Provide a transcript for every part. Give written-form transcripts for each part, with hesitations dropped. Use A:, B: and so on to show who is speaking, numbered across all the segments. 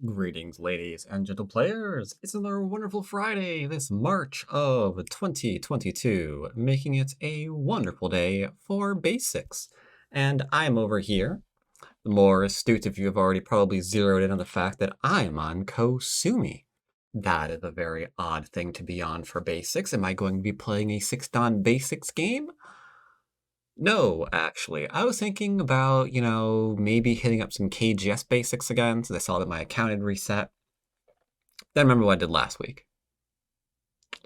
A: Greetings, ladies and gentle players. It's another wonderful Friday this March of 2022, making it a wonderful day for basics. And I'm over here. The more astute of you have already probably zeroed in on the fact that I'm on Kosumi. That is a very odd thing to be on for basics. Am I going to be playing a 6-dan basics game? No, actually. I was thinking about, maybe hitting up some KGS basics again, since I saw that my account had reset. Then remember what I did last week.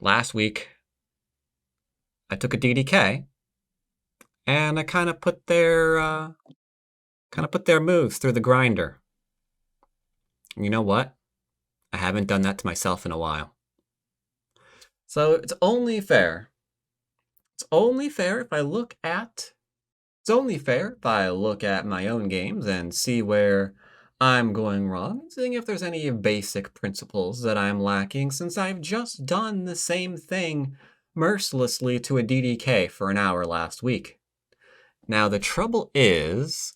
A: Last week, I took a DDK, and I kind of put their moves through the grinder. You know what? I haven't done that to myself in a while. So it's only fair. It's only fair if I look at my own games and see where I'm going wrong, seeing if there's any basic principles that I'm lacking, since I've just done the same thing mercilessly to a DDK for an hour last week. Now, the trouble is,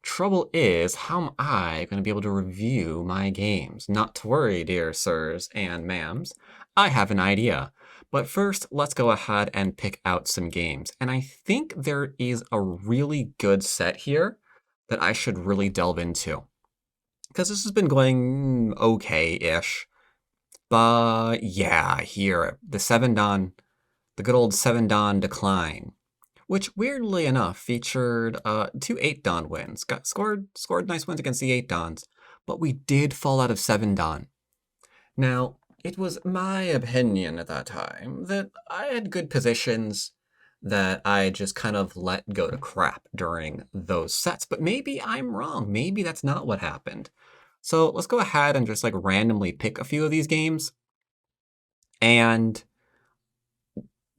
A: how am I going to be able to review my games? Not to worry, dear sirs and ma'ams, I have an idea. But first, let's go ahead and pick out some games. And I think there is a really good set here that I should really delve into. Because this has been going okay-ish. But yeah, here, the good old 7-dan decline. Which, weirdly enough, featured 2 8-dan wins. Scored nice wins against the 8-dans. But we did fall out of 7-dan. Now, it was my opinion at that time that I had good positions that I just kind of let go to crap during those sets. But maybe I'm wrong. Maybe that's not what happened. So let's go ahead and just randomly pick a few of these games and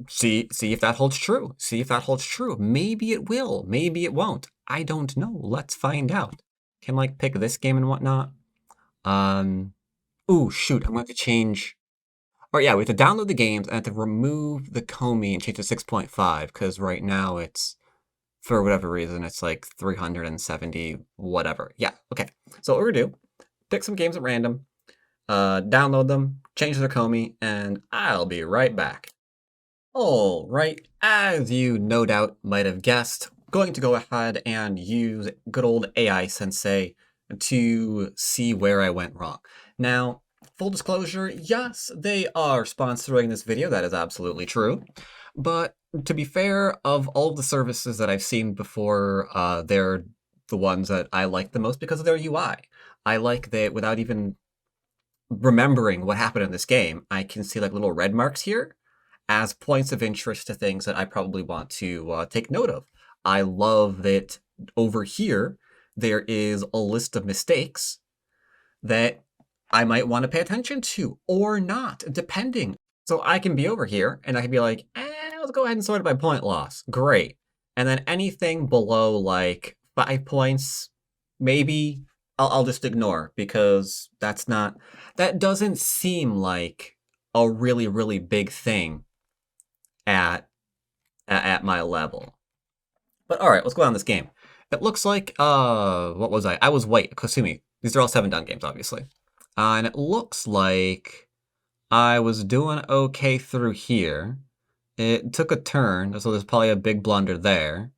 A: see if that holds true. See if that holds true. Maybe it will. Maybe it won't. I don't know. Let's find out. Can pick this game and whatnot. Ooh, shoot, I'm going to change. Or yeah, we have to download the games and have to remove the Komi and change to 6.5, because right now it's, for whatever reason, it's 370 whatever. Yeah, okay. So what we're going to do, pick some games at random, download them, change their Komi, and I'll be right back. All right, as you no doubt might have guessed, going to go ahead and use good old AI Sensei to see where I went wrong. Now, full disclosure, yes, they are sponsoring this video. That is absolutely true. But to be fair, of all the services that I've seen before, they're the ones that I like the most because of their UI. I like that without even remembering what happened in this game, I can see little red marks here as points of interest to things that I probably want to take note of. I love that over here, there is a list of mistakes that I might want to pay attention to or not, depending. So I can be over here and I can be like, let's go ahead and sort it by point loss. Great. And then anything below 5 points, maybe I'll just ignore, because that doesn't seem like a really, really big thing at my level. But all right, let's go on this game. It looks like, what was I? I was white, Kosumi. These are all 7-dan games, obviously. And it looks like I was doing okay through here. It took a turn, so there's probably a big blunder there.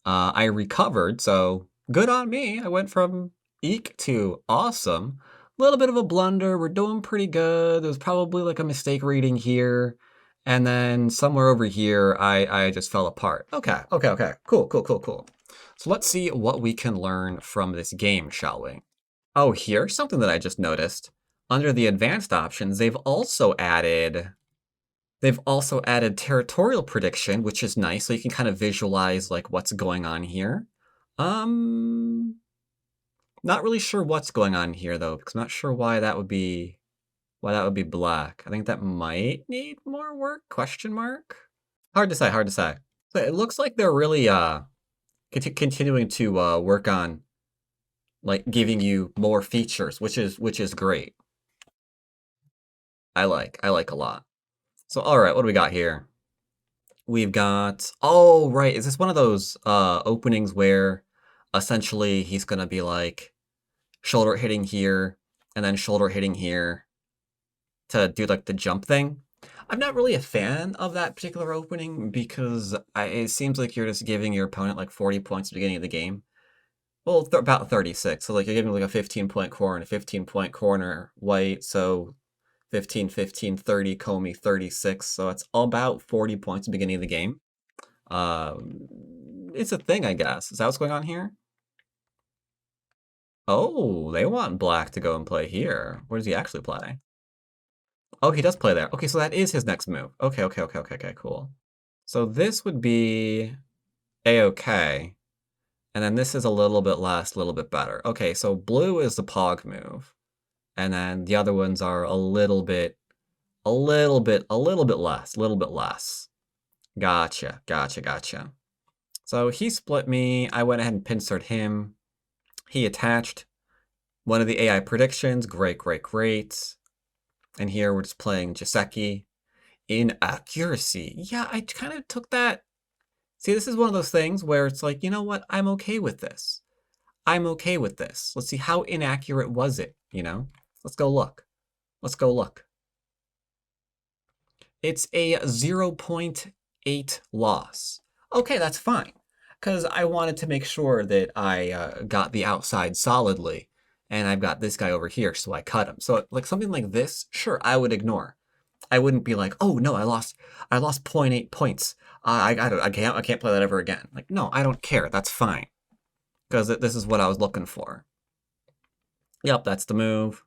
A: I recovered, so good on me. I went from eek to awesome. A little bit of a blunder. We're doing pretty good. There's probably a mistake reading here. And then somewhere over here, I just fell apart. Okay. Cool. So let's see what we can learn from this game, shall we? Oh, here's something that I just noticed. Under the advanced options, they've also added territorial prediction, which is nice, so you can kind of visualize what's going on here. Not really sure what's going on here though, because I'm not sure why that would be black. I think that might need more work, question mark? Hard to say. So it looks like they're really continuing to work on giving you more features, which is great. I like a lot. So all right, what do we got here? We've got, oh right, is this one of those openings where essentially he's gonna be shoulder hitting here, and then shoulder hitting here to do like the jump thing. I'm not really a fan of that particular opening because it seems like you're just giving your opponent like 40 points at the beginning of the game. Well, about 36. So like you're giving like a 15-point corner, a 15-point corner white, so 15, 15, 30, Comey, 36. So it's all about 40 points at the beginning of the game. It's a thing, I guess. Is that what's going on here? Oh, they want black to go and play here. Where does he actually play? Oh, he does play there. Okay, so that is his next move. Okay, cool. So this would be A-okay. And then this is a little bit less, a little bit better. Okay, so blue is the pog move. And then the other ones are a little bit less. Gotcha. So he split me. I went ahead and pincered him. He attached one of the AI predictions. Great. And here we're just playing Joseki. Inaccuracy. Yeah, I kind of took that. See, this is one of those things where it's like, you know what? I'm okay with this. Let's see, how inaccurate was it, you know? Let's go look. It's a 0.8 loss. Okay, that's fine. Because I wanted to make sure that I got the outside solidly. And I've got this guy over here, so I cut him. So like something like this, sure, I would ignore. I wouldn't be like, oh no, I lost 0.8 points. I can't play that ever again. Like, no, I don't care. That's fine. Because this is what I was looking for. Yep, that's the move.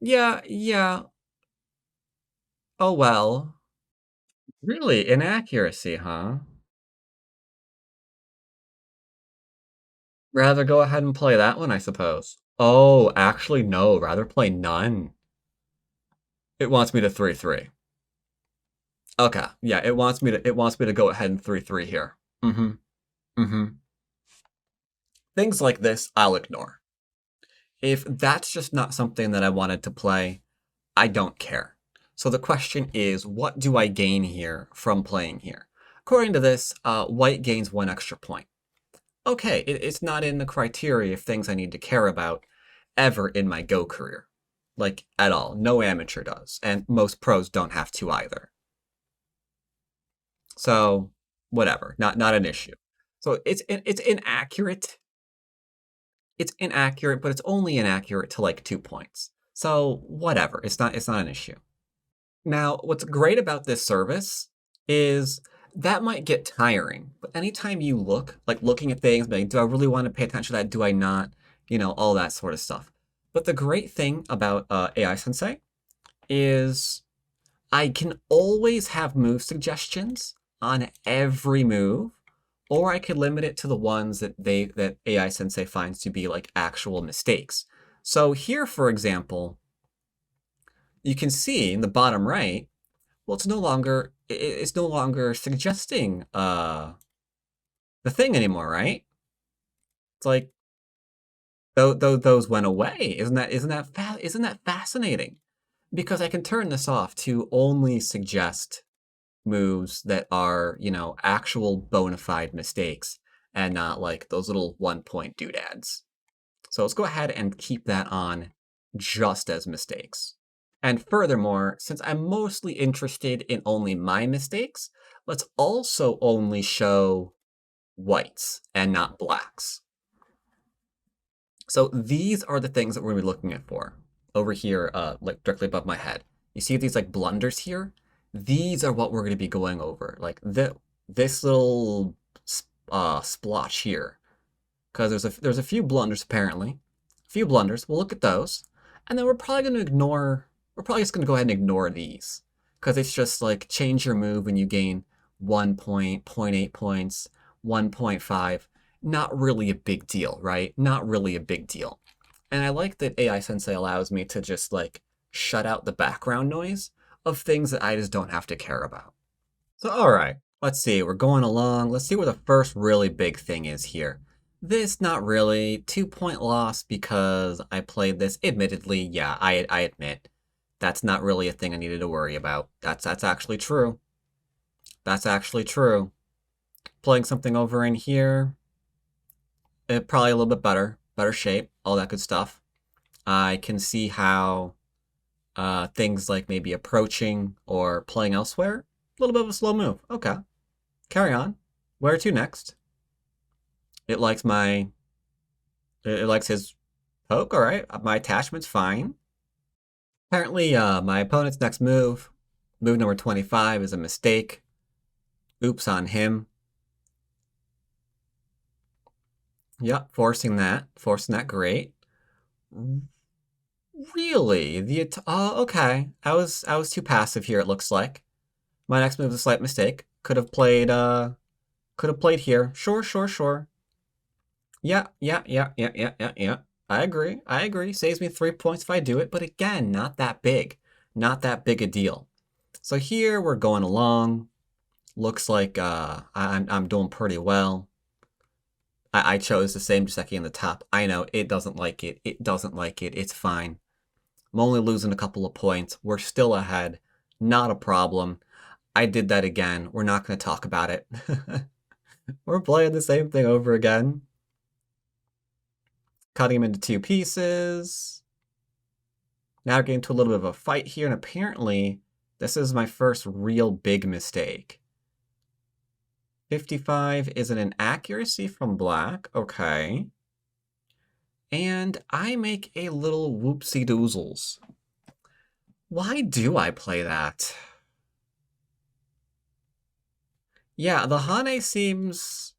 A: Yeah. Oh well. Really? Inaccuracy, huh? Rather go ahead and play that one, I suppose. Oh, actually, no. Rather play none. It wants me to 3-3. Okay, yeah, it wants me to go ahead and 3-3 here. Things like this, I'll ignore. If that's just not something that I wanted to play, I don't care. So the question is, what do I gain here from playing here? According to this, white gains 1 extra point. Okay, it's not in the criteria of things I need to care about ever in my Go career. Like, at all. No amateur does. And most pros don't have to either. So, whatever. Not an issue. So it's inaccurate. It's inaccurate, but it's only inaccurate to like 2 points. So whatever. It's not an issue. Now, what's great about this service is that might get tiring, but anytime you look, like looking at things, like, do I really want to pay attention to that? Do I not? You know, all that sort of stuff. But the great thing about AI Sensei is I can always have move suggestions on every move, or I could limit it to the ones that AI Sensei finds to be like actual mistakes. So here, for example, you can see in the bottom right, well, it's no longer suggesting the thing anymore, right? It's like those went away. Isn't that fascinating? Because I can turn this off to only suggest moves that are, you know, actual bona fide mistakes and not like those little 1-point doodads. So let's go ahead and keep that on just as mistakes. And furthermore, since I'm mostly interested in only my mistakes, let's also only show whites and not blacks. So these are the things that we're going to be looking at for over here, like directly above my head. You see these like blunders here? These are what we're going to be going over. Like this little splotch here. Because there's a few blunders apparently. A few blunders. We'll look at those. And then we're probably just going to go ahead and ignore these. Because it's just like change your move when you gain 1 point, 0.8 points, 1.5. Not really a big deal, right? Not really a big deal. And I like that AI Sensei allows me to just like shut out the background noise of things that I just don't have to care about. So all right, let's see, we're going along. Let's see where the first really big thing is here. This, not really. 2-point loss because I played this. Admittedly, yeah, I admit. That's not really a thing I needed to worry about. That's actually true. That's actually true. Playing something over in here, probably a little bit better. better shape, all that good stuff. I can see how things like maybe approaching or playing elsewhere, a little bit of a slow move. Okay, carry on. Where to next? It likes my, it likes his poke. All right, my attachment's fine. Apparently, my opponent's next move, move number 25, is a mistake. Oops on him. Yep, forcing that, great. Really? Okay. I was too passive here, it looks like. My next move is a slight mistake. Could have played here. Sure. Yeah. I agree. Saves me 3 points if I do it, but again, not that big. Not that big a deal. So here we're going along. Looks like I'm doing pretty well. I chose the same Joseki in the top. I know, it doesn't like it. It doesn't like it. It's fine. I'm only losing a couple of points. We're still ahead. Not a problem. I did that again. We're not going to talk about it. We're playing the same thing over again. Cutting him into two pieces. Now we're getting into a little bit of a fight here, and apparently this is my first real big mistake. 55 is an inaccuracy from black. Okay. And I make a little whoopsie-doozles. Why do I play that? Yeah, the Hane seems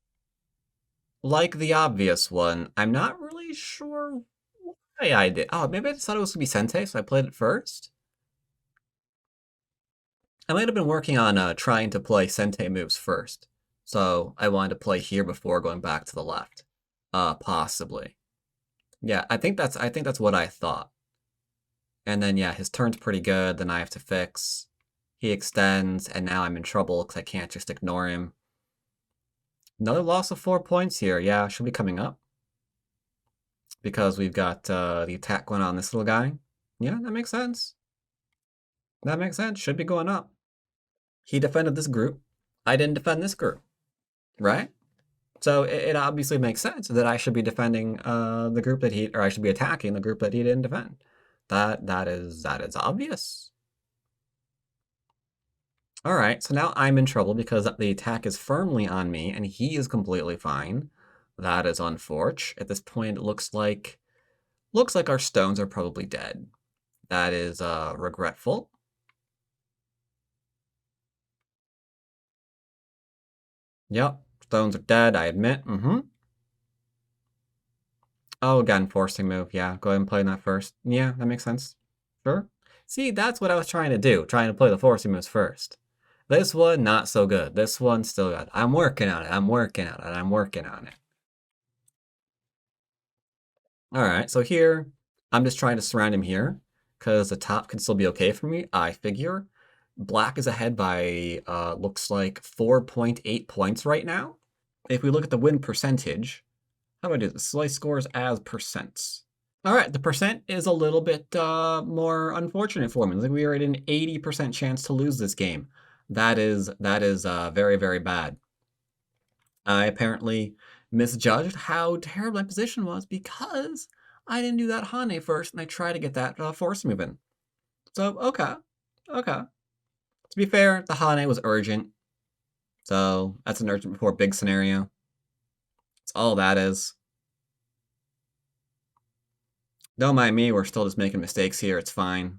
A: like the obvious one. I'm not really sure why I did. Oh, maybe I just thought it was going to be Sente, so I played it first? I might have been working on trying to play Sente moves first. So I wanted to play here before going back to the left. Possibly. Yeah, I think that's what I thought. And then yeah, his turn's pretty good, then I have to fix. He extends, and now I'm in trouble because I can't just ignore him. Another loss of 4 points here. Yeah, should be coming up. Because we've got the attack going on this little guy. Yeah, that makes sense. That makes sense. Should be going up. He defended this group. I didn't defend this group. Right? So it obviously makes sense that I should be defending the group that he, or I should be attacking the group that he didn't defend. That is obvious. All right, so now I'm in trouble because the attack is firmly on me and he is completely fine. That is unfortunate. At this point, it looks like our stones are probably dead. That is regretful. Yep, stones are dead, I admit. Oh, again, forcing move. Yeah, go ahead and play that first. Yeah, that makes sense. Sure. See, that's what I was trying to do, trying to play the forcing moves first. This one, not so good. This one, still good. I'm working on it. I'm working on it. All right, so here, I'm just trying to surround him here, because the top can still be okay for me, I figure. Black is ahead by, looks like 4.8 points right now. If we look at the win percentage, how do I do this? Slice scores as percents. All right, the percent is a little bit more unfortunate for me. Like we are at an 80% chance to lose this game. That is very, very bad. I apparently misjudged how terrible my position was because I didn't do that Hane first, and I tried to get that force move in. So, okay. To be fair, the Hane was urgent. So, that's an urgent before big scenario. That's all that is. Don't mind me, we're still just making mistakes here, it's fine.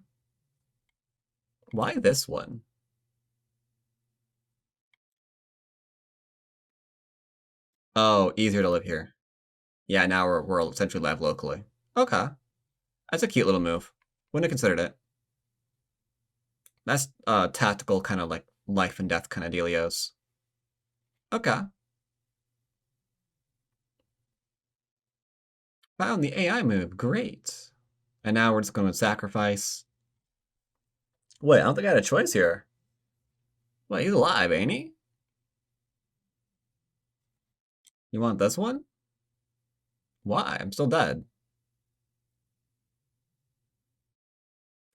A: Why this one? Oh, easier to live here. Yeah, now we're essentially live locally. Okay. That's a cute little move. Wouldn't have considered it. That's tactical kind of like life and death kind of dealios. Okay. Found the AI move. Great. And now we're just going to sacrifice. Wait, I don't think I had a choice here. Wait, he's alive, ain't he? You want this one? Why? I'm still dead.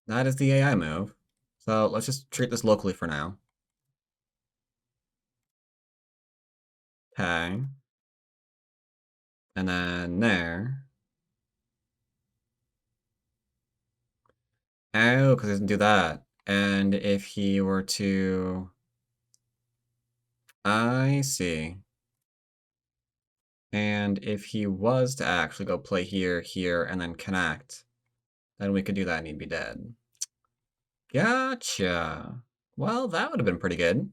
A: That is the AI move. So let's just treat this locally for now. Okay. And then there. Oh, because he doesn't do that. And if he were to... I see. And if he was to actually go play here, here, and then connect, then we could do that and he'd be dead. Gotcha. Well, that would have been pretty good.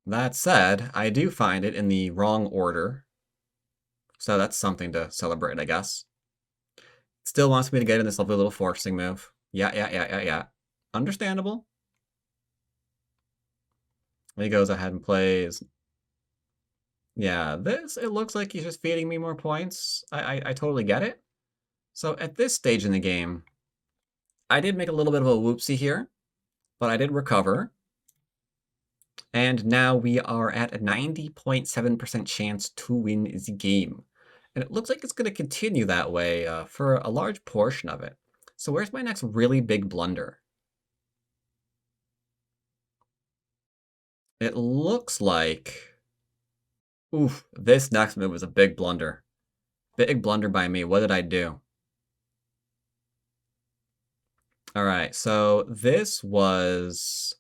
A: That said, I do find it in the wrong order. So that's something to celebrate, I guess. Still wants me to get in this lovely little forcing move. Yeah. Understandable. He goes ahead and plays. Yeah, it looks like he's just feeding me more points. I totally get it. So at this stage in the game, I did make a little bit of a whoopsie here, but I did recover. And now we are at a 90.7% chance to win the game. And it looks like it's going to continue that way for a large portion of it. So where's my next really big blunder? It looks like... Oof, this next move was a big blunder. Big blunder by me. What did I do? All right, so this was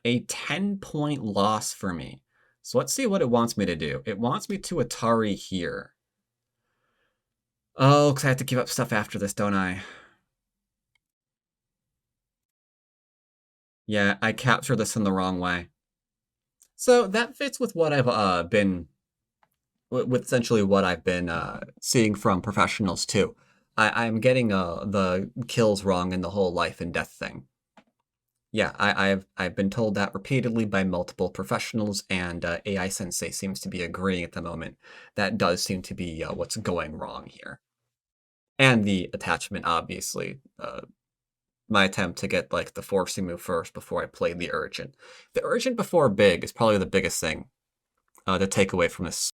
A: a 10-point loss for me. So let's see what it wants me to do. It wants me to Atari here. Oh, because I have to give up stuff after this, don't I? Yeah, I captured this in the wrong way. So that fits with what I've been, with essentially what I've been seeing from professionals too. I'm getting the kills wrong in the whole life and death thing. Yeah, I've been told that repeatedly by multiple professionals, and AI Sensei seems to be agreeing at the moment. That does seem to be what's going wrong here. And the attachment, obviously. My attempt to get like the forcing move first before I played the urgent. The urgent before big is probably the biggest thing to take away from this.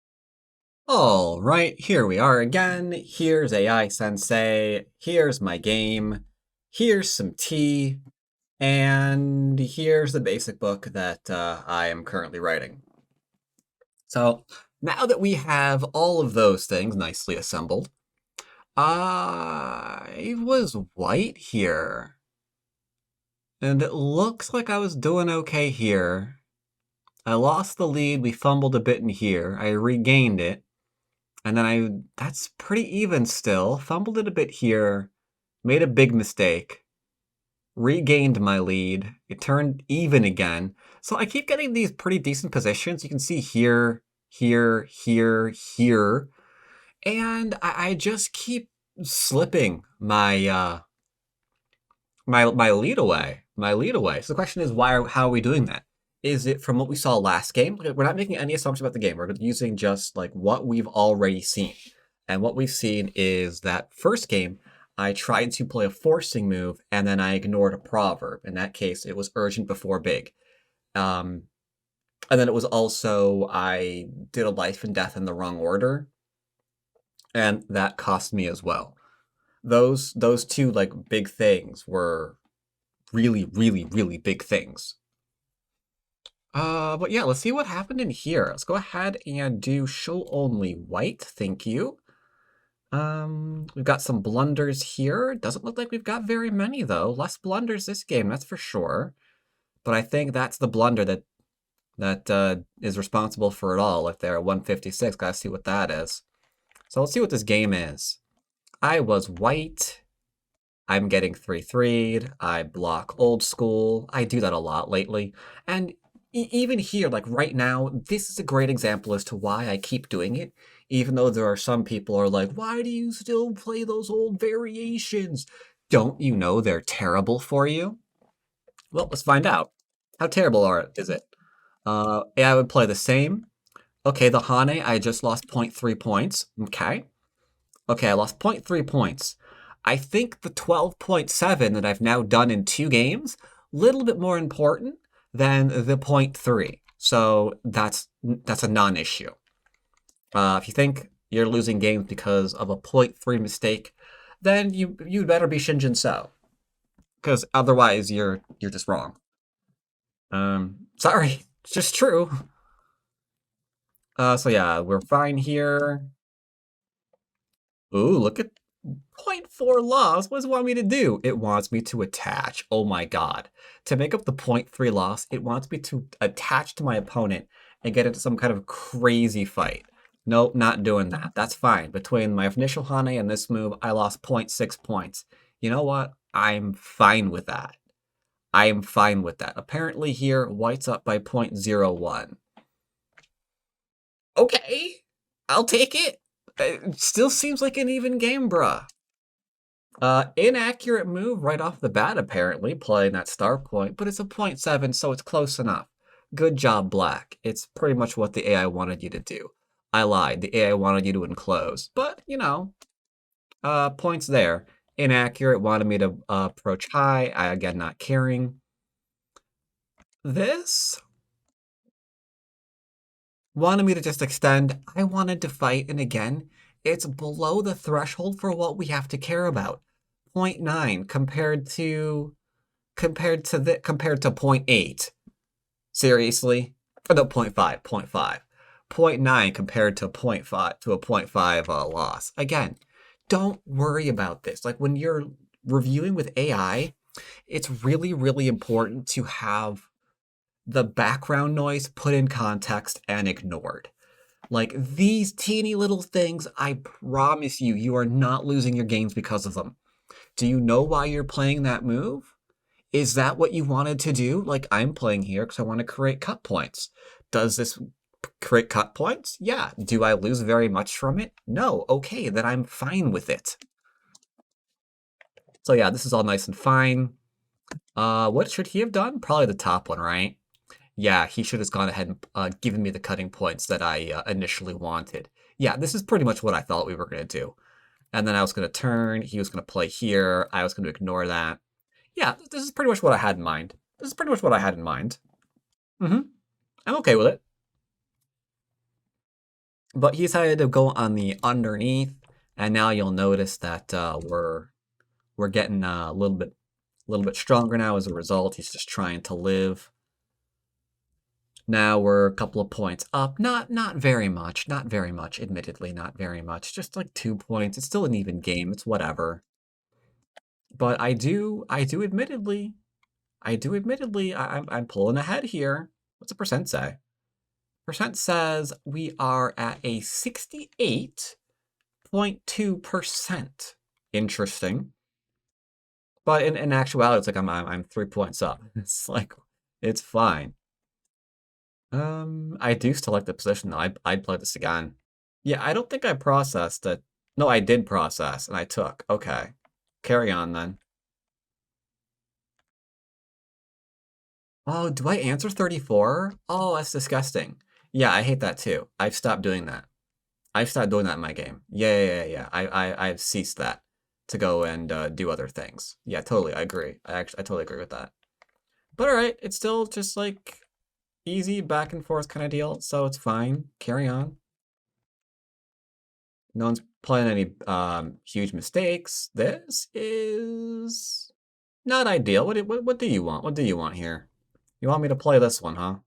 A: All right, here we are again. Here's AI Sensei. Here's my game. Here's some tea. And here's the basic book that I am currently writing. So now that we have all of those things nicely assembled, I was white here. And it looks like I was doing okay here. I lost the lead, we fumbled a bit in here, I regained it, and then that's pretty even still, fumbled it a bit here, made a big mistake, regained my lead, it turned even again. So I keep getting these pretty decent positions. You can see here, here, here, here, and I just keep slipping my lead away. My lead away. So the question is, how are we doing that? Is it from what we saw last game? We're not making any assumptions about the game. We're using just like what we've already seen. And what we've seen is that first game, I tried to play a forcing move and then I ignored a proverb. In that case, it was urgent before big. And then it was also, I did a life and death in the wrong order. And that cost me as well. Those two like big things were really, really, really big things. But yeah, let's see what happened in here. Let's go ahead and do show only white. Thank you. We've got some blunders here. Doesn't look like we've got very many though. Less blunders this game, that's for sure. But I think that's the blunder that is responsible for it all. If they're at 156, gotta see what that is. So let's see what this game is. I was white. I'm getting 3-3'd. I block old school. I do that a lot lately. And even here, like right now, this is a great example as to why I keep doing it. Even though there are some people who are like, why do you still play those old variations? Don't you know they're terrible for you? Well, let's find out. How terrible is it? Yeah, I would play the same. Okay, the Hane, I just lost 0.3 points. Okay. Okay, I lost 0.3 points. I think the 12.7 that I've now done in 2 games, a little bit more important than the 0.3. So that's a non-issue. If you think you're losing games because of a 0.3 mistake, then you'd better be Shinjin So. Because otherwise you're just wrong. Sorry, it's just true. So yeah, we're fine here. Ooh, look at 0.4 loss. What does it want me to do? It wants me to attach. Oh my god. To make up the 0.3 loss, it wants me to attach to my opponent and get into some kind of crazy fight. Nope, not doing that. That's fine. Between my initial Hane and this move, I lost 0.6 points. You know what? I'm fine with that. I am fine with that. Apparently here, white's up by 0.01. Okay, I'll take it. It still seems like an even game, bruh. Inaccurate move right off the bat, apparently, playing that star point, but it's a 0.7, so it's close enough. Good job, Black. It's pretty much what the AI wanted you to do. I lied. The AI wanted you to enclose, but, you know, points there. Inaccurate, wanted me to approach high. I, again, not caring. This wanted me to just extend. I wanted to fight, and again, it's below the threshold for what we have to care about. 0.9 compared to 0.8. Seriously? Or no, 0.5, 0.5. 0.9 compared to 0.5 to a 0.5 loss. Again, don't worry about this. Like when you're reviewing with AI, it's really, really important to have the background noise put in context and ignored. Like these teeny little things, I promise you, you are not losing your games because of them. Do you know why you're playing that move? Is that what you wanted to do? Like I'm playing here because I want to create cut points. Does this create cut points? Yeah. Do I lose very much from it? No. Okay, then I'm fine with it. So yeah, this is all nice and fine. What should he have done? Probably the top one, right? Yeah, he should have gone ahead and given me the cutting points that I initially wanted. Yeah, this is pretty much what I thought we were going to do. And then I was going to turn, he was going to play here, I was going to ignore that. Yeah, this is pretty much what I had in mind. This is pretty much what I had in mind. Mm-hmm. I'm okay with it. But he decided to go on the underneath, and now you'll notice that we're getting a little bit stronger now as a result. He's just trying to live. Now we're a couple of points up. Not very much. Not very much, admittedly, not very much. Just like 2 points. It's still an even game. It's whatever. But I do admittedly, I'm pulling ahead here. What's the percent say? Percent says we are at a 68.2%. Interesting. But in actuality, it's like I'm 3 points up. It's like, it's fine. I do still like the position though. I'd play this again. Yeah, I don't think I processed it. No, I did process and I took. Okay. Carry on then. Oh, do I answer 34? Oh, that's disgusting. Yeah, I hate that too. I've stopped doing that. I've stopped doing that in my game. Yeah. I've ceased that to go and do other things. Yeah, totally. I agree. I totally agree with that. But all right, it's still just like easy back and forth kind of deal, so it's fine. Carry on. No one's playing any huge mistakes. This is not ideal. What do you want? What do you want here? You want me to play this one, huh?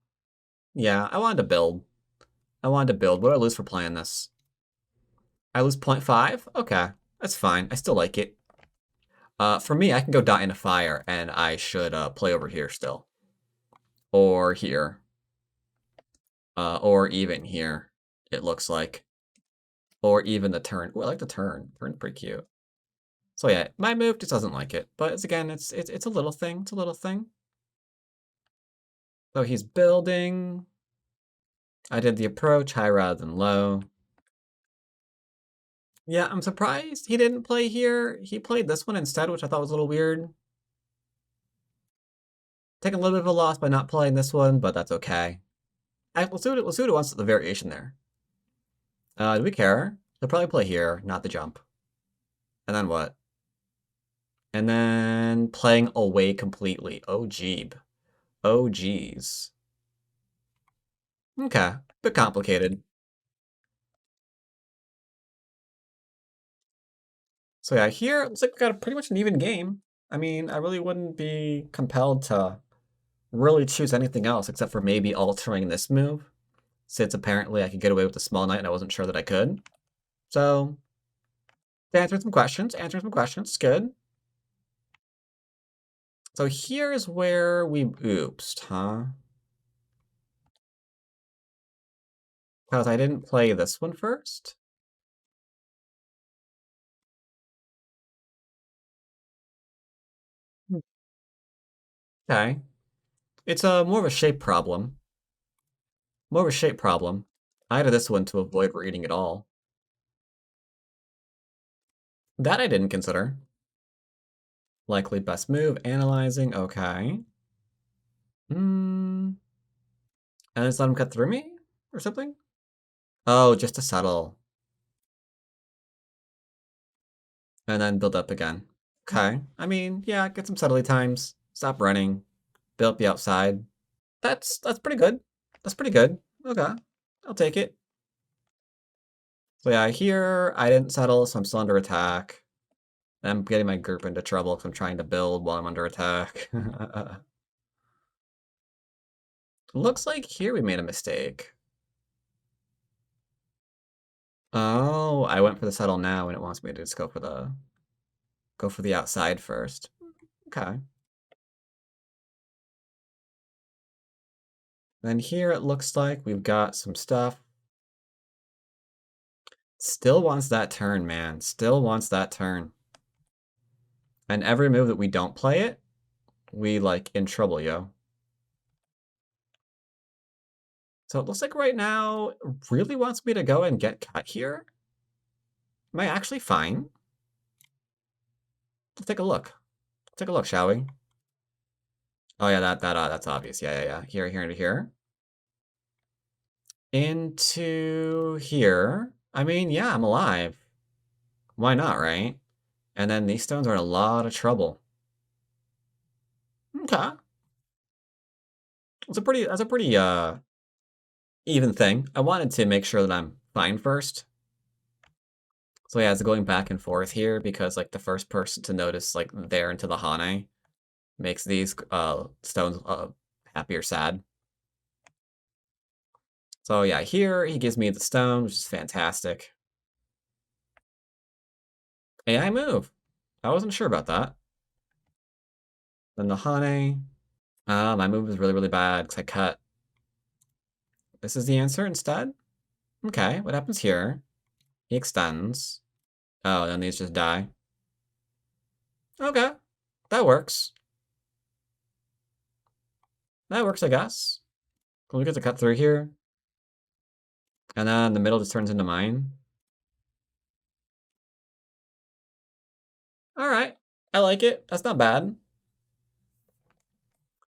A: Yeah, I wanted to build. I wanted to build. What do I lose for playing this? I lose 0.5? Okay, that's fine. I still like it. For me, I can go die in a fire, and I should play over here still. Or here. Or even here, it looks like. Or even the turn. Ooh, I like the turn. Turn's pretty cute. So yeah, my move just doesn't like it. But again, it's a little thing. It's a little thing. So he's building. I did the approach, high rather than low. Yeah, I'm surprised he didn't play here. He played this one instead, which I thought was a little weird. Taking a little bit of a loss by not playing this one, but that's okay. We'll see what it wants at the variation there. Do we care? He'll probably play here, not the jump. And then what? And then playing away completely. Oh, jeeb. Oh, geez. Okay, bit complicated. So yeah, here it looks like we got pretty much an even game. I mean, I really wouldn't be compelled to really choose anything else except for maybe altering this move, since apparently I could get away with the small knight and I wasn't sure that I could. So Answering some questions. Answering some questions. Good. So here's where we oopsed, huh? Because I didn't play this one first. Okay. It's a more of a shape problem. More of a shape problem. I added this one to avoid reading it all. That I didn't consider. Likely best move, analyzing, okay. Hmm. And just let him cut through me? Or something? Oh, just to settle. And then build up again. Okay. I mean, yeah, get some subtlety times. Stop running. Build up the outside. That's pretty good. That's pretty good. Okay. I'll take it. So yeah, here I didn't settle, so I'm still under attack. I'm getting my group into trouble because I'm trying to build while I'm under attack. Looks like here we made a mistake. Oh, I went for the settle now and it wants me to just go for the outside first. Okay. Then here it looks like we've got some stuff. Still wants that turn, man. Still wants that turn. And every move that we don't play it, we like in trouble, yo. So it looks like right now really wants me to go and get cut here. Am I actually fine? Let's take a look. Take a look, shall we? Oh yeah, that's obvious. Yeah. Here, into here. Into here. I mean, yeah, I'm alive. Why not, right? And then these stones are in a lot of trouble. Okay. That's a pretty even thing. I wanted to make sure that I'm fine first. So yeah, it's going back and forth here because like the first person to notice like there into the Hane makes these stones happy or sad. So yeah, here he gives me the stone, which is fantastic. AI move. I wasn't sure about that. Then the Hane. My move is really, really bad because I cut. This is the answer instead? Okay, what happens here? He extends. Oh, then these just die. Okay, that works. That works, I guess. Can we get to cut through here? And then the middle just turns into mine. All right, I like it. That's not bad.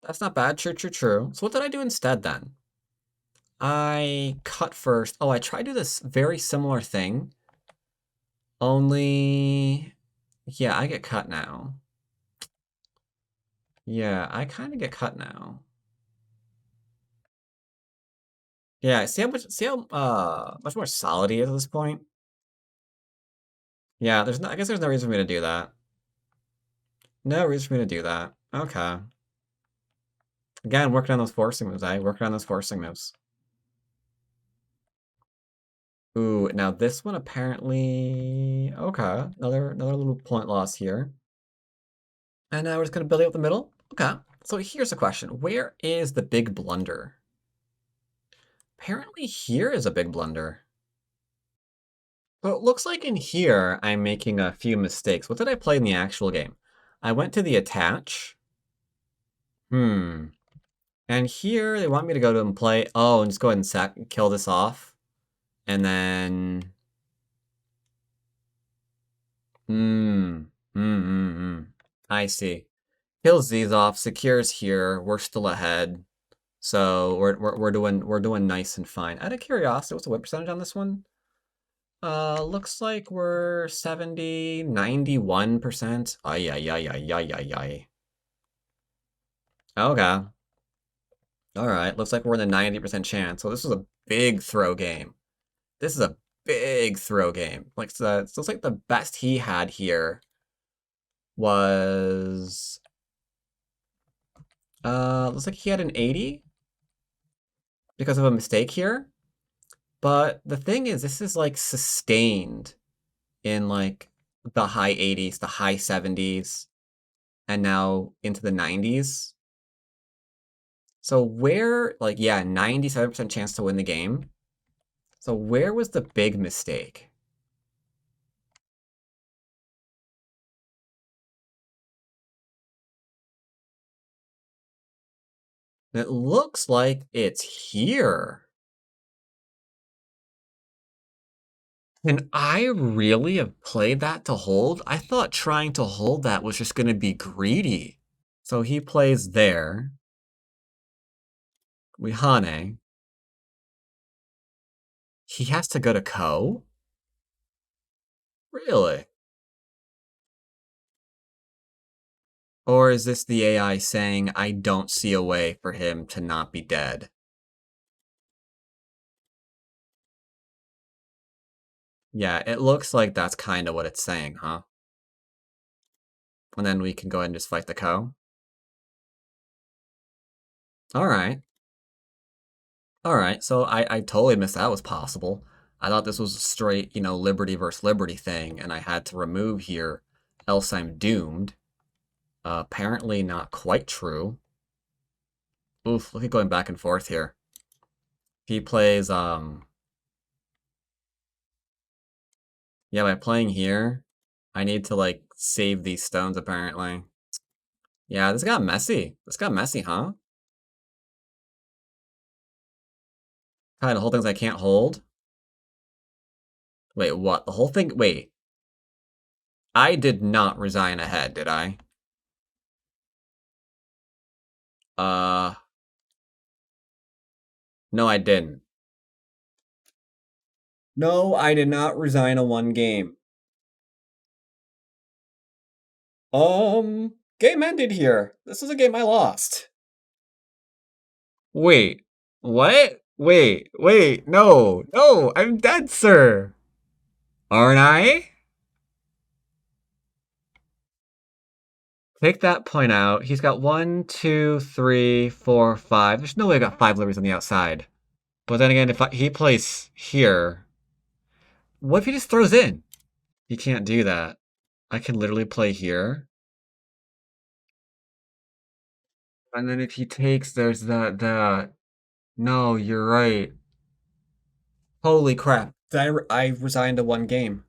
A: That's not bad. True. So what did I do instead then? I cut first. Oh, I tried to do this very similar thing. Only, yeah, I get cut now. Yeah, I kind of get cut now. Yeah, see how much more solid he is at this point? Yeah, I guess there's no reason for me to do that. No reason for me to do that. Okay. Again, working on those forcing moves, working on those forcing moves. Ooh, now this one apparently okay. Another little point loss here. And now we're just gonna build it up the middle. Okay. So here's a question. Where is the big blunder? Apparently here is a big blunder. So it looks like in here, I'm making a few mistakes. What did I play in the actual game? I went to the attach. And here, they want me to go to and play. Oh, and just go ahead and kill this off. And then... I see. Kills these off, secures here. We're still ahead. So we're doing nice and fine. Out of curiosity, what's the win percentage on this one? Looks like we're 70, 91%. Ay. Okay. Alright, looks like we're in the 90% chance. So this is a big throw game. This is a big throw game. Like, so it looks like the best he had here was... looks like he had an 80 because of a mistake here. But the thing is, this is like sustained in like the high 80s, the high 70s, and now into the 90s. So where, like, yeah, 97% chance to win the game. So where was the big mistake? It looks like it's here. And I really have played that to hold? I thought trying to hold that was just going to be greedy. So he plays there. Wihane. He has to go to Ko? Really? Or is this the AI saying, I don't see a way for him to not be dead? Yeah, it looks like that's kind of what it's saying, huh? And then we can go ahead and just fight the Ko? Alright. Alright, so I totally missed that was possible. I thought this was a straight, liberty versus liberty thing, and I had to remove here, else I'm doomed. Apparently not quite true. Oof, look at going back and forth here. He plays, yeah, by playing here, I need to, like, save these stones, apparently. Yeah, this got messy. This got messy, huh? Kind of whole things I can't hold. Wait, what? The whole thing? Wait. I did not resign ahead, did I? Uh, no, I didn't. No, I did not resign a one game. Game ended here. This is a game I lost. Wait, what? Wait, no, I'm dead, sir. Aren't I? Take that point out. He's got 1, 2, 3, 4, 5. There's no way I got 5 livers on the outside. But then again, if he plays here, what if he just throws in? He can't do that. I can literally play here. And then if he takes, there's that. No, you're right. Holy crap. I resigned to one game.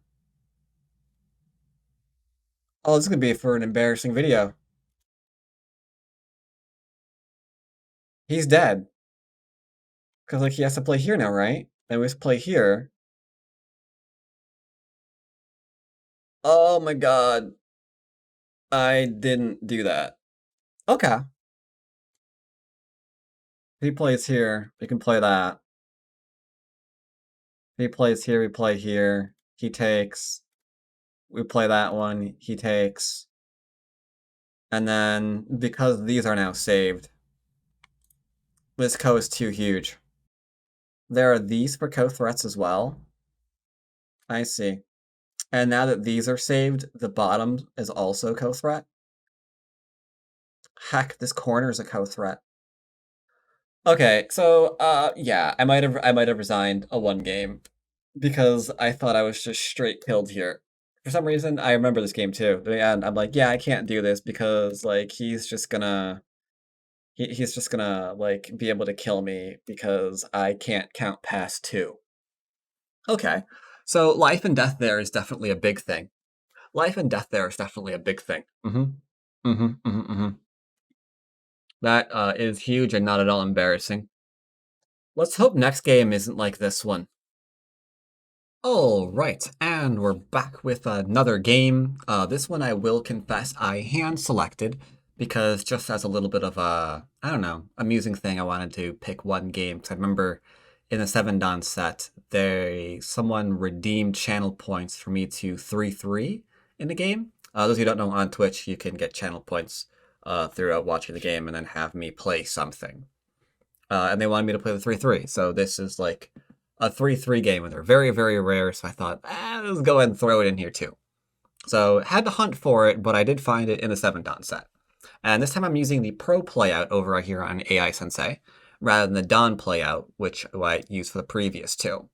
A: Oh, this is going to be for an embarrassing video. He's dead. Because, like, he has to play here now, right? And we just play here. Oh my god. I didn't do that. Okay. If he plays here, we can play that. If he plays here, we play here. He takes. We play that one. He takes. And then, because these are now saved, this Ko is too huge. There are these for Ko threats as well. I see. And now that these are saved, the bottom is also Ko threat. Heck, this corner is a Ko threat. Okay, so yeah, I might have resigned a one game because I thought I was just straight killed here. For some reason, I remember this game too, and I'm like, yeah, I can't do this because like he's just gonna like be able to kill me because I can't count past 2. Okay, so life and death there is definitely a big thing. Life and death there is definitely a big thing. That is huge and not at all embarrassing. Let's hope next game isn't like this one. All right, and we're back with another game. This one I will confess I hand selected because just as a little bit of a, I don't know, amusing thing, I wanted to pick one game because I remember in the 7 Dan set, someone redeemed channel points for me to 3-3 in the game. Those of you who don't know, on Twitch, you can get channel points throughout watching the game and then have me play something. And they wanted me to play the 3-3, so this is like a 3-3 game, and they're very, very rare, so I thought, let's go ahead and throw it in here too. So had to hunt for it, but I did find it in the 7 Dan set. And this time I'm using the Pro playout over here on AI Sensei, rather than the Dan playout, which I used for the previous 2.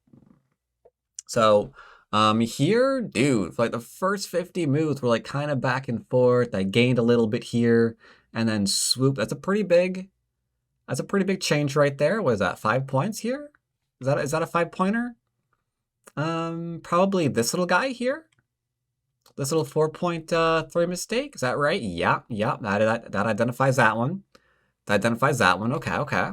A: So Here, dude, for like the first 50 moves were like kind of back and forth. I gained a little bit here, and then swoop. That's a pretty big change right there. What is that, 5 points here? Is that a 5-pointer? Probably this little guy here. This little 4.3 mistake. Is that right? Yeah, yeah. That identifies that one. That identifies that one. Okay, okay.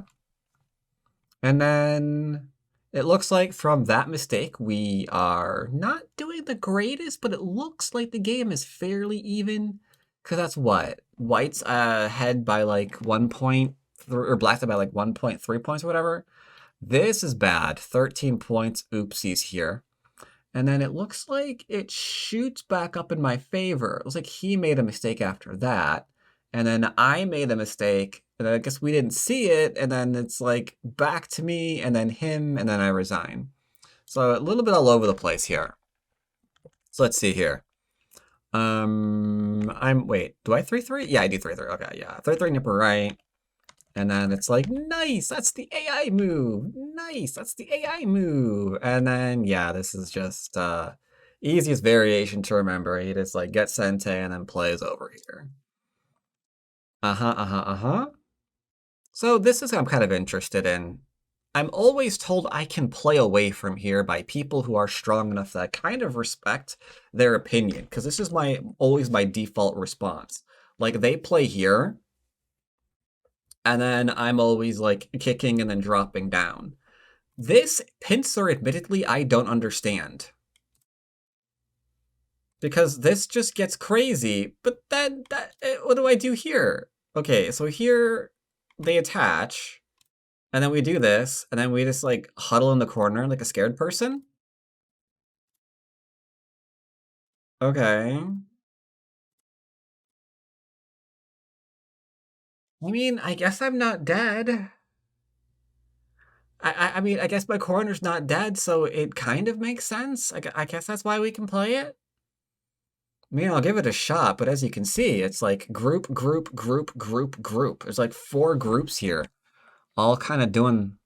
A: And then it looks like from that mistake, we are not doing the greatest, but it looks like the game is fairly even. Because that's what? White's ahead by like 1 point, or black's by like 1.3 points or whatever. This is bad. 13 points. Oopsies here. And then it looks like it shoots back up in my favor. It looks like he made a mistake after that. And then I made a mistake, and I guess we didn't see it, and then it's like back to me, and then him, and then I resign. So a little bit all over the place here. So let's see here. Wait, do I 3-3? Yeah, I do 3-3. Okay, yeah. 3-3 nipper right. And then it's like, nice, that's the AI move. Nice, that's the AI move. And then, yeah, this is just easiest variation to remember. He just like gets Sente and then plays over here. So this is what I'm kind of interested in. I'm always told I can play away from here by people who are strong enough that I kind of respect their opinion, because this is always my default response. Like, they play here, and then I'm always like kicking and then dropping down. This pincer, admittedly, I don't understand. Because this just gets crazy, but then what do I do here? Okay, so here they attach, and then we do this, and then we just like huddle in the corner like a scared person. Okay. I mean, I guess I'm not dead. I mean, I guess my corner's not dead, so it kind of makes sense. I guess that's why we can play it. I mean, I'll give it a shot, but as you can see, it's like group, group, group, group, group. There's like 4 groups here, all kind of doing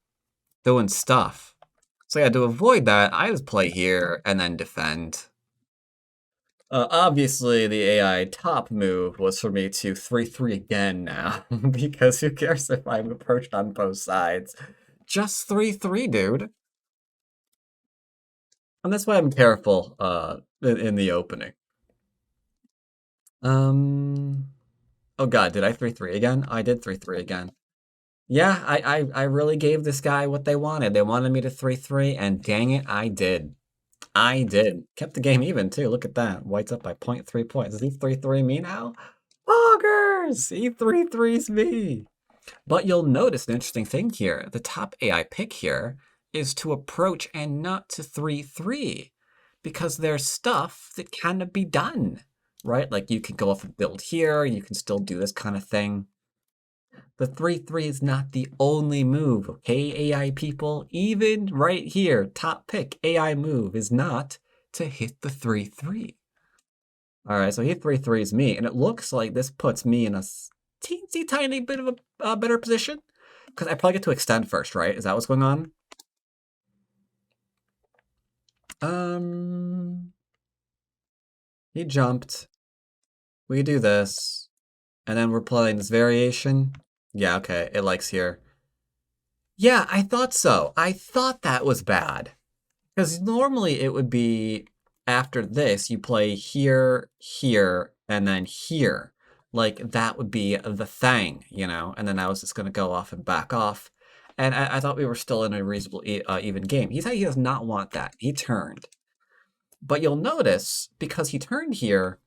A: stuff. So yeah, to avoid that, I just play here and then defend. Obviously, the AI top move was for me to 3-3 again now, because who cares if I'm approached on both sides? Just 3-3, dude. And that's why I'm careful in the opening. Oh god, did I 3-3 again? I did 3-3 again. Yeah, I really gave this guy what they wanted. They wanted me to 3-3, and dang it, I did. I did. Kept the game even, too. Look at that. White's up by 0.3 points. Does he 3-3 me now? Boggers! He 3-3s me! But you'll notice an interesting thing here. The top AI pick here is to approach and not to 3-3, because there's stuff that can be done, right? Like you can go off and build here, you can still do this kind of thing. The 3-3 is not the only move, okay, AI people? Even right here, top pick AI move is not to hit the 3-3. All right, so he 3-3s me, and it looks like this puts me in a teensy tiny bit of a better position, because I probably get to extend first, right? Is that what's going on? He jumped. We do this, and then we're playing this variation. Yeah, okay, it likes here. Yeah, I thought so. I thought that was bad. Because normally it would be, after this, you play here, here, and then here. Like, that would be the thing, you know? And then I was just going to go off and back off. And I thought we were still in a reasonable, even game. He does not want that. He turned. But you'll notice, because he turned here,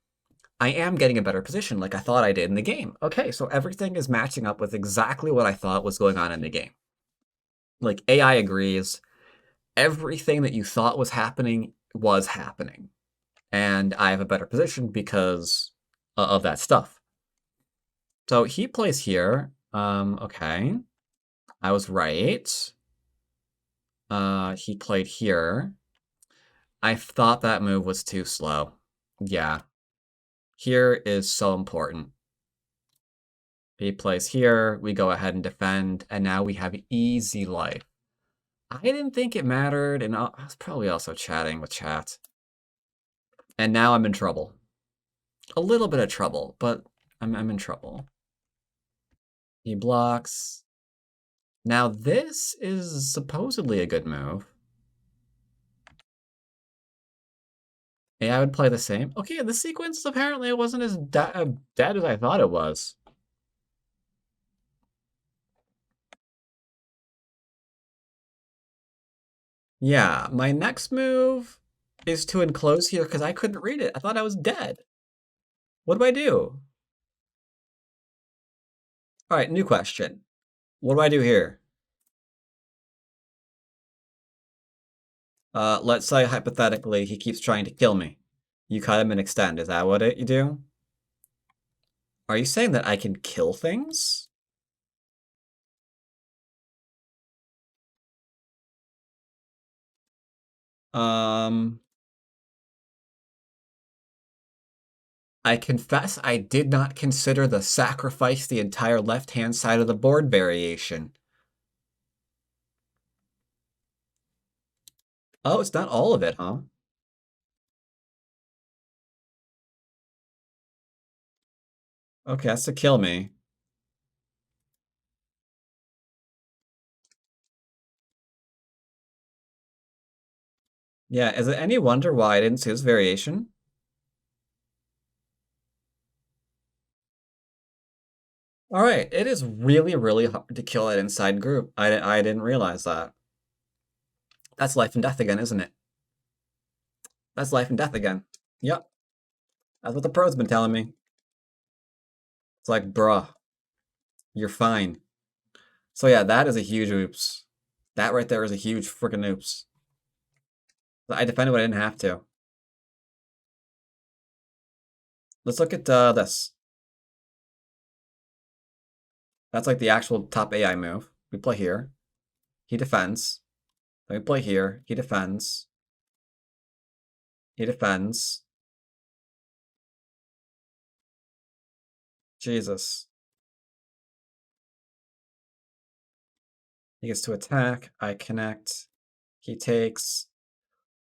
A: I am getting a better position like I thought I did in the game. Okay, so everything is matching up with exactly what I thought was going on in the game. Like, AI agrees. Everything that you thought was happening was happening. And I have a better position because of that stuff. So he plays here. Okay. I was right. He played here. I thought that move was too slow. Yeah. Here is so important. He plays here. We go ahead and defend. And now we have easy life. I didn't think it mattered. And I was probably also chatting with chat. And now I'm in trouble. A little bit of trouble, but I'm in trouble. He blocks. Now this is supposedly a good move. Yeah, I would play the same. Okay, the sequence apparently wasn't as dead as I thought it was. Yeah, my next move is to enclose here because I couldn't read it. I thought I was dead. What do I do? All right, new question. What do I do here? Let's say hypothetically he keeps trying to kill me. You cut him and extend. Is that what you do? Are you saying that I can kill things? Um, I confess I did not consider the sacrifice the entire left-hand side of the board variation. Oh, it's not all of it, huh? Okay, that's to kill me. Yeah, is it any wonder why I didn't see this variation? All right, it is really, really hard to kill that inside group. I didn't realize that. That's life and death again, isn't it? That's life and death again. Yep, that's what the pro's been telling me. It's like, bruh, you're fine. So yeah, that is a huge oops. That right there is a huge freaking oops. I defended when I didn't have to. Let's look at this. That's like the actual top AI move. We play here. He defends. Then we play here. He defends. He defends. Jesus. He gets to attack. I connect. He takes.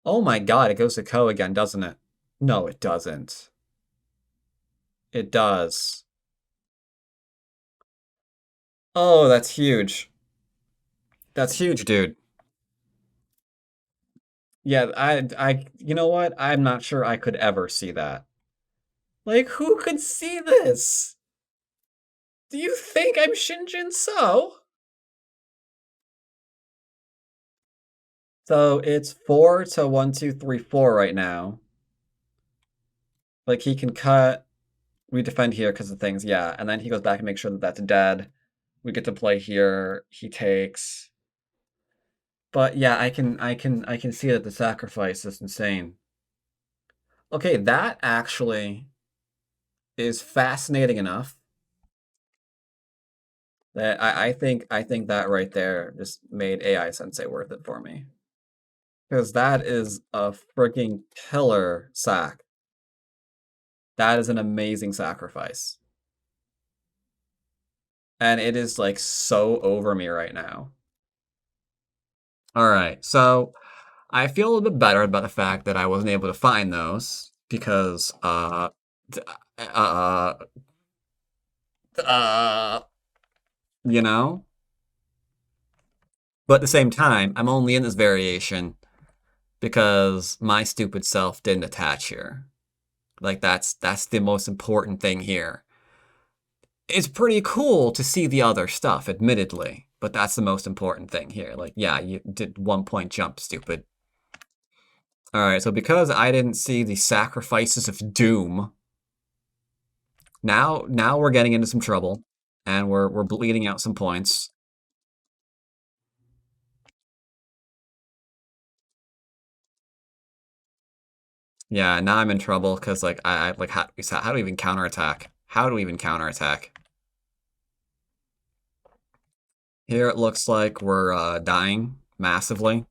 A: Oh my god, it goes to Ko again, doesn't it? No, it doesn't. It does. Oh, that's huge. That's huge, dude. Yeah, you know what? I'm not sure I could ever see that. Like, who could see this? Do you think I'm Shinjin So? So it's 4 to 1, 2, 3, 4 right now. Like, he can cut. We defend here because of things, yeah. And then he goes back and makes sure that that's dead. We get to play here. He takes. But yeah, I can see that the sacrifice is insane. Okay, that actually is fascinating enough that I think that right there just made AI Sensei worth it for me. Because that is a freaking killer sack. That is an amazing sacrifice. And it is like so over me right now. All right, so I feel a little bit better about the fact that I wasn't able to find those because uh, uh, you know. But at the same time, I'm only in this variation because my stupid self didn't attach here. Like that's the most important thing here. It's pretty cool to see the other stuff, admittedly, but that's the most important thing here. Like, yeah, you did 1 point jump, stupid. All right, so because I didn't see the sacrifices of doom, now we're getting into some trouble, and we're bleeding out some points. Yeah, now I'm in trouble because like I like how do we even counterattack? How do we even counterattack? Here it looks like we're dying massively.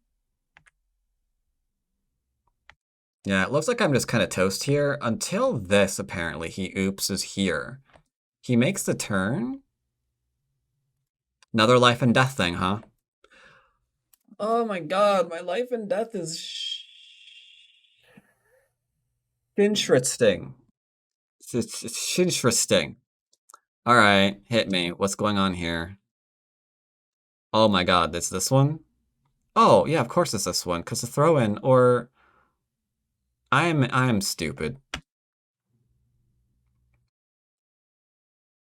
A: Yeah, it looks like I'm just kind of toast here until this, apparently. He oops is here. He makes the turn. Another life and death thing, huh? Oh my god, my life and death is Interesting. It's interesting. All right, hit me. What's going on here? Oh my god, it's this one? Oh, yeah, of course it's this one, because the throw-in, or... I'm stupid.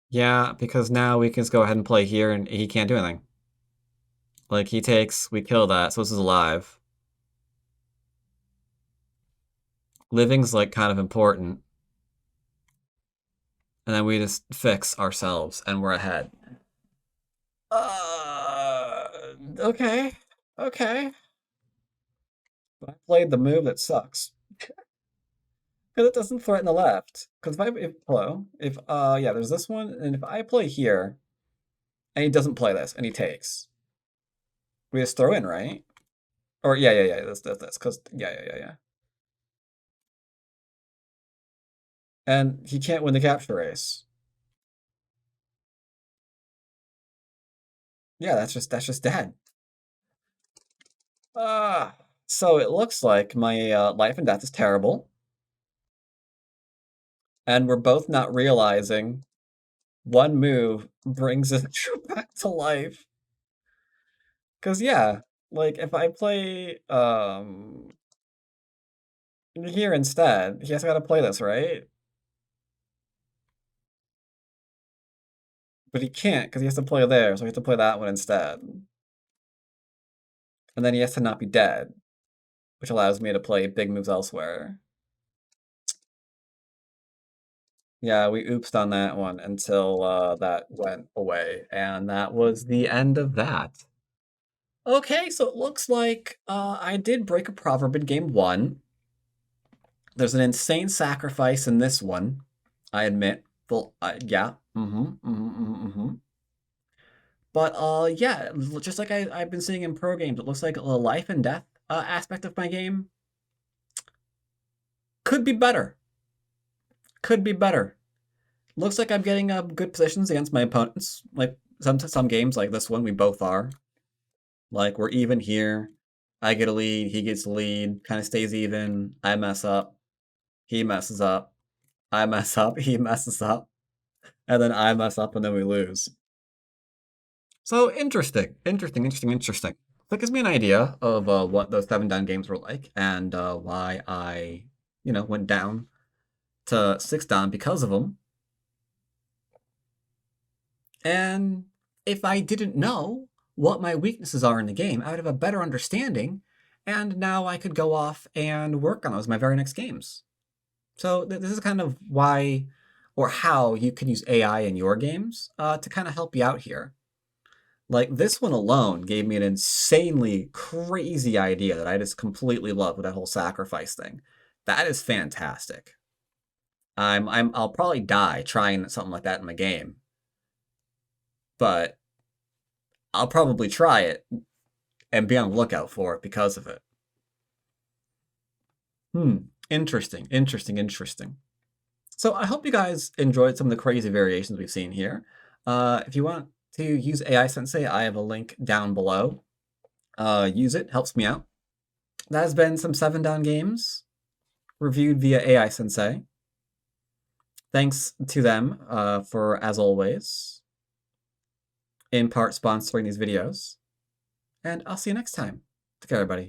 A: Yeah, because now we can just go ahead and play here, and he can't do anything. Like, he takes, we kill that, so this is alive. Living's, like, kind of important. And then we just fix ourselves, and we're ahead. Okay. Okay. But I played the move that sucks. Because it doesn't threaten the left. Because yeah, there's this one, and if I play here, and he doesn't play this, and he takes, we just throw in, right? Or, yeah, this, because, yeah. And he can't win the capture race. Yeah, that's just dead. So it looks like my life and death is terrible, and we're both not realizing one move brings us back to life. Cause yeah, like if I play here instead, he has got to play this, right? But he can't because he has to play there, so he has to play that one instead. And then he has to not be dead, which allows me to play big moves elsewhere. Yeah, we oopsed on that one until that went away, and that was the end of that. Okay, so it looks like I did break a proverb in game one. There's an insane sacrifice in this one, I admit. Yeah. But yeah, just like I've been seeing in pro games, it looks like the life and death aspect of my game could be better. Could be better. Looks like I'm getting good positions against my opponents. Like some games, like this one, we both are. Like we're even here. I get a lead, he gets a lead, kind of stays even. I mess up, he messes up. I mess up, he messes up, and then I mess up, and then we lose. So interesting. That gives me an idea of what those 7 down games were like, and why I, went down to 6 down because of them. And if I didn't know what my weaknesses are in the game, I would have a better understanding, and now I could go off and work on those my very next games. So this is kind of why or how you can use AI in your games to kind of help you out here. Like this one alone gave me an insanely crazy idea that I just completely love with that whole sacrifice thing. That is fantastic. I'll probably die trying something like that in the game, but I'll probably try it and be on the lookout for it because of it. Interesting. So I hope you guys enjoyed some of the crazy variations we've seen here. If you want to use AI Sensei, I have a link down below. Use it, helps me out. That has been some 7 down games reviewed via AI Sensei. Thanks to them for, as always, in part sponsoring these videos. And I'll see you next time. Take care, everybody.